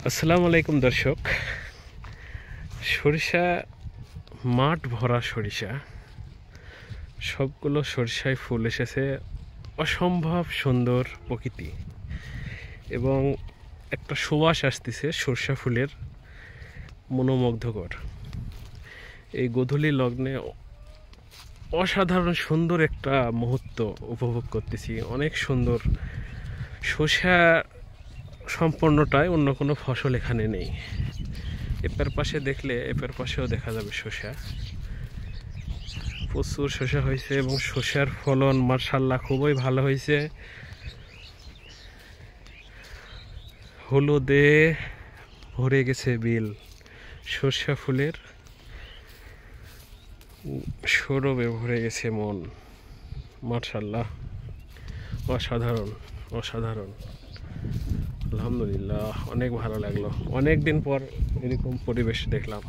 আসসালামু আলাইকুম দর্শক। সরিষা মাঠ ভরা সরিষা, সবগুলো সরিষায় ফুল এসেছে। অসম্ভব সুন্দর প্রকৃতি এবং একটা সুবাস আসতেছে সরিষা ফুলের, মনোমুগ্ধকর। এই গোধূলি লগ্নে অসাধারণ সুন্দর একটা মুহূর্ত উপভোগ করতেছি। অনেক সুন্দর। সরিষা সম্পূর্ণটাই, অন্য কোনো ফসল এখানে নেই। এপার পাশে দেখলে এপার পাশেও দেখা যাবে শসা। প্রচুর শসা হয়েছে এবং শসার ফলন মাশাআল্লাহ খুবই ভালো হয়েছে। হলুদে ভরে গেছে বিল। সরষা ফুলের সৌরভে ভরে গেছে মন। মাশাআল্লাহ, অসাধারণ অসাধারণ। আলহামদুলিল্লাহ, অনেক ভালো লাগলো। অনেক দিন পর এরকম পরিবেশ দেখলাম।